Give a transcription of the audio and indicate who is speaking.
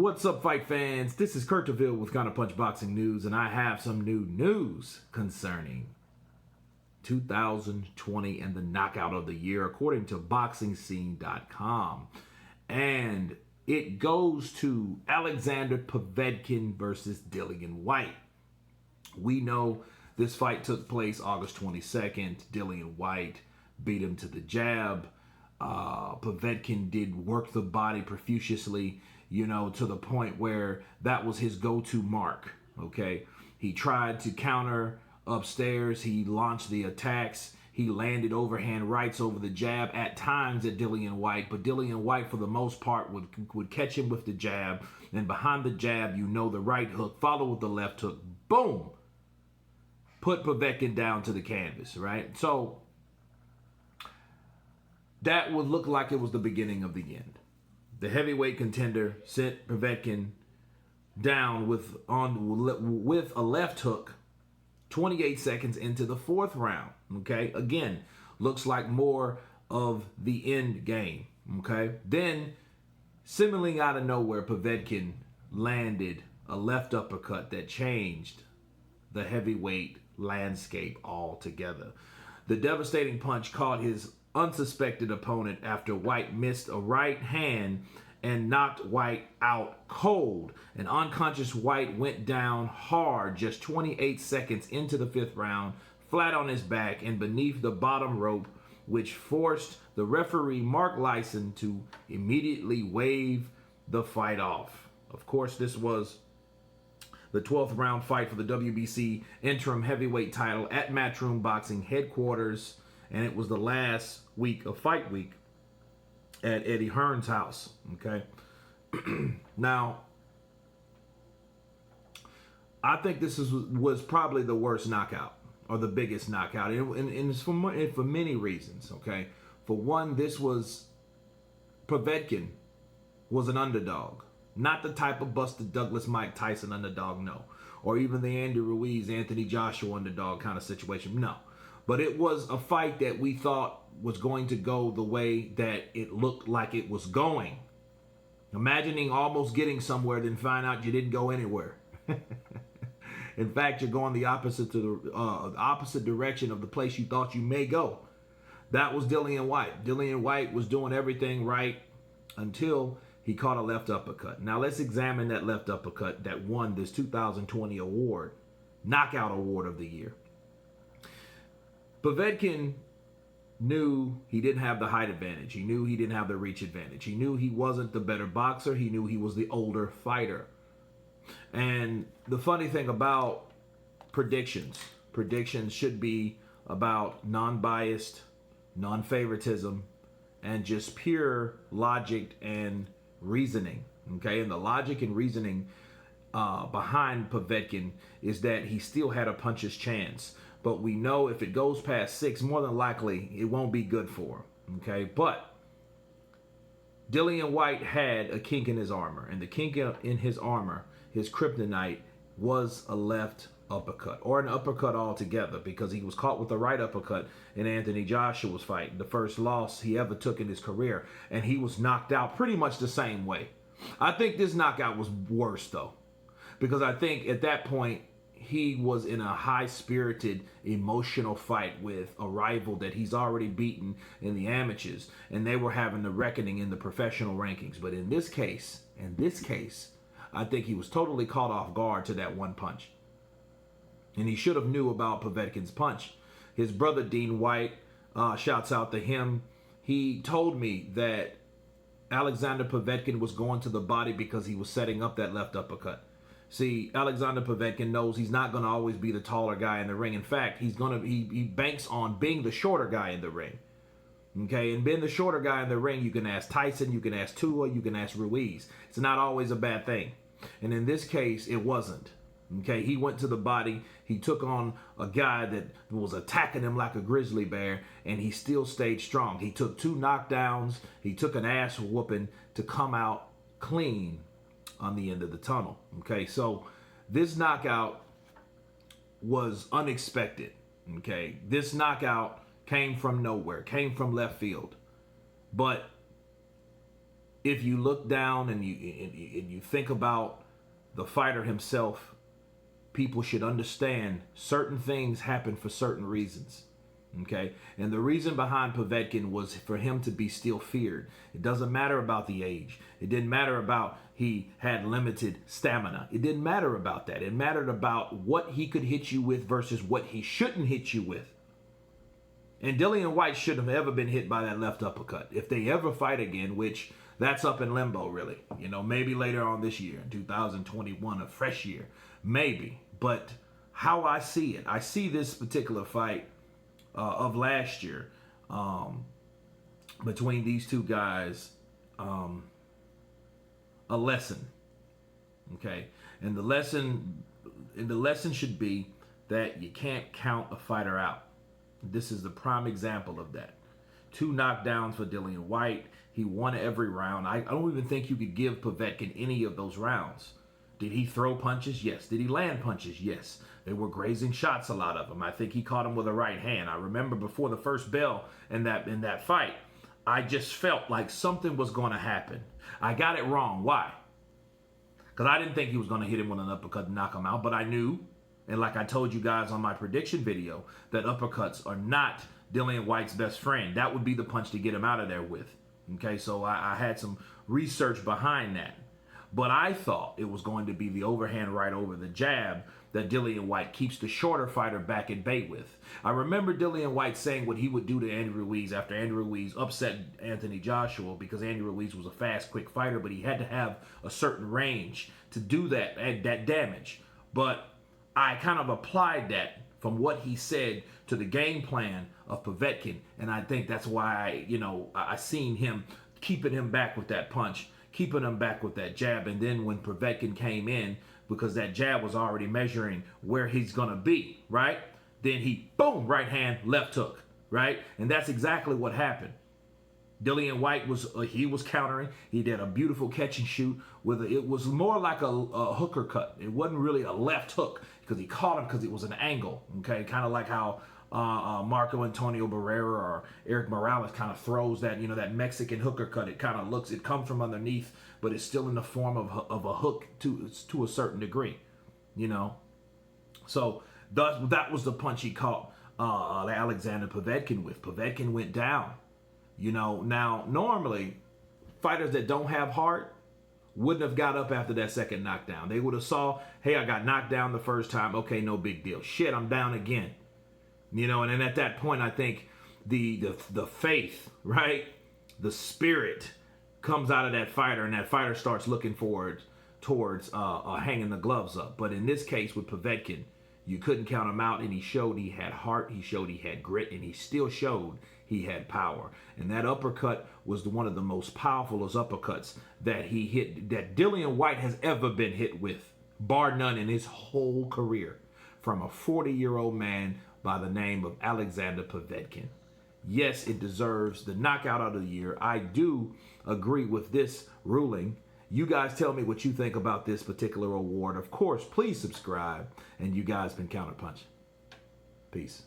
Speaker 1: What's up, fight fans? This is Kurt DeVille with Counterpunch Boxing News, and I have some new news concerning 2020 and the knockout of the year, according to BoxingScene.com. And it goes to Alexander Povetkin versus Dillian Whyte. We know this fight took place August 22nd. Dillian Whyte beat him to the jab. Povetkin did work the body profusely, to the point where that was his go-to mark, okay? He tried to counter upstairs. He launched the attacks. He landed overhand rights over the jab at times at Dillian Whyte, but Dillian Whyte, for the most part, would catch him with the jab. And behind the jab, the right hook, follow with the left hook, boom! Put Povetkin down to the canvas, right? So that would look like it was the beginning of the end. The heavyweight contender sent Povetkin down with a left hook 28 seconds into the fourth round, okay? Again, looks like more of the end game, okay? Then, seemingly out of nowhere, Povetkin landed a left uppercut that changed the heavyweight landscape altogether. The devastating punch caught his unsuspected opponent after Whyte missed a right hand and knocked Whyte out cold. An unconscious Whyte went down hard just 28 seconds into the fifth round, flat on his back and beneath the bottom rope, which forced the referee Mark Lyson to immediately wave the fight off. Of course, this was the 12th round fight for the WBC interim heavyweight title at Matchroom Boxing headquarters, and it was the last week of fight week at Eddie Hearn's house, okay? Now, I think this was probably the worst knockout, or the biggest knockout, and it's for many reasons, okay? For one, Povetkin was an underdog. Not the type of Buster Douglas, Mike Tyson underdog, no. Or even the Andy Ruiz, Anthony Joshua underdog kind of situation, no. But it was a fight that we thought was going to go the way that it looked like it was going. Imagining almost getting somewhere, then find out you didn't go anywhere. In fact, you're going the opposite direction of the place you thought you may go. That was Dillian Whyte. Dillian Whyte was doing everything right until he caught a left uppercut. Now let's examine that left uppercut that won this 2020 award, Knockout Award of the Year. Povetkin knew he didn't have the height advantage. He knew he didn't have the reach advantage. He knew he wasn't the better boxer. He knew he was the older fighter. And the funny thing about predictions should be about non-biased, non-favoritism, and just pure logic and reasoning, okay? And the logic and reasoning behind Povetkin is that he still had a puncher's chance. But we know if it goes past 6, more than likely, it won't be good for him, okay? But Dillian Whyte had a kink in his armor, and the kink in his armor, his kryptonite, was a left uppercut, or an uppercut altogether, because he was caught with a right uppercut in Anthony Joshua's fight, the first loss he ever took in his career, and he was knocked out pretty much the same way. I think this knockout was worse, though, because I think at that point, he was in a high-spirited, emotional fight with a rival that he's already beaten in the amateurs, and they were having the reckoning in the professional rankings. But in this case, I think he was totally caught off guard to that one punch. And he should have knew about Povetkin's punch. His brother, Dean Whyte, shouts out to him. He told me that Alexander Povetkin was going to the body because he was setting up that left uppercut. See, Alexander Povetkin knows he's not going to always be the taller guy in the ring. In fact, he banks on being the shorter guy in the ring. Okay, and being the shorter guy in the ring, you can ask Tyson, you can ask Tua, you can ask Ruiz. It's not always a bad thing. And in this case, it wasn't. Okay, he went to the body. He took on a guy that was attacking him like a grizzly bear, and he still stayed strong. He took 2 knockdowns. He took an ass whooping to come out clean on the end of the tunnel. Okay, so this knockout was unexpected. Okay, this knockout came from nowhere, came from left field. But if you look down and you think about the fighter himself, people should understand certain things happen for certain reasons. Okay, and the reason behind Povetkin was for him to be still feared. It doesn't matter about the age. It didn't matter about he had limited stamina. It didn't matter about that. It mattered about what he could hit you with versus what he shouldn't hit you with. And Dillian Whyte shouldn't have ever been hit by that left uppercut. If they ever fight again, which that's up in limbo, really. You know, maybe later on this year, in 2021, a fresh year. Maybe. But how I see it, I see this particular fight of last year between these two guys, a lesson. Okay, and the lesson should be that you can't count a fighter out. This is the prime example of that. 2 knockdowns for Dillian Whyte. He won every round. I don't even think you could give Povetkin any of those rounds. Did he throw punches? Yes. Did he land punches? Yes. They were grazing shots, a lot of them. I think he caught him with a right hand. I remember before the first bell in that fight, I just felt like something was going to happen. I got it wrong. Why? Because I didn't think he was going to hit him with an uppercut and knock him out, but I knew, and like I told you guys on my prediction video, that uppercuts are not Dillian Whyte's best friend. That would be the punch to get him out of there with. Okay, so I had some research behind that. But I thought it was going to be the overhand right over the jab that Dillian Whyte keeps the shorter fighter back at bay with. I remember Dillian Whyte saying what he would do to Andy Ruiz after Andy Ruiz upset Anthony Joshua, because Andy Ruiz was a fast, quick fighter, but he had to have a certain range to do that damage. But I kind of applied that from what he said to the game plan of Povetkin, and I think that's why I seen him keeping him back with that punch, keeping him back with that jab, and then when Povetkin came in, because that jab was already measuring where he's gonna be, right? Then he, boom, right hand, left hook, right? And that's exactly what happened. Dillian Whyte was countering. He did a beautiful catch and shoot it was more like a hooker cut. It wasn't really a left hook because he caught him because it was an angle. Okay, kind of like how Marco Antonio Barrera or Eric Morales kind of throws that that Mexican hooker cut. It kind of it comes from underneath, but it's still in the form of a hook to a certain degree. So that was the punch he caught Alexander Povetkin with. Povetkin went down. Now normally fighters that don't have heart wouldn't have got up after that second knockdown. They would have saw, hey, I got knocked down the first time. Okay, no big deal. Shit, I'm down again. And then at that point, I think the faith, right, the spirit comes out of that fighter, and that fighter starts looking towards hanging the gloves up. But in this case with Povetkin, you couldn't count him out, and he showed he had heart, he showed he had grit, and he still showed he had power. And that uppercut was one of the most powerful uppercuts that he hit, that Dillian Whyte has ever been hit with, bar none, in his whole career, from a 40-year-old man by the name of Alexander Povetkin. Yes, it deserves the knockout of the year. I do agree with this ruling. You guys tell me what you think about this particular award. Of course, please subscribe. And you guys been Counterpunch. Peace.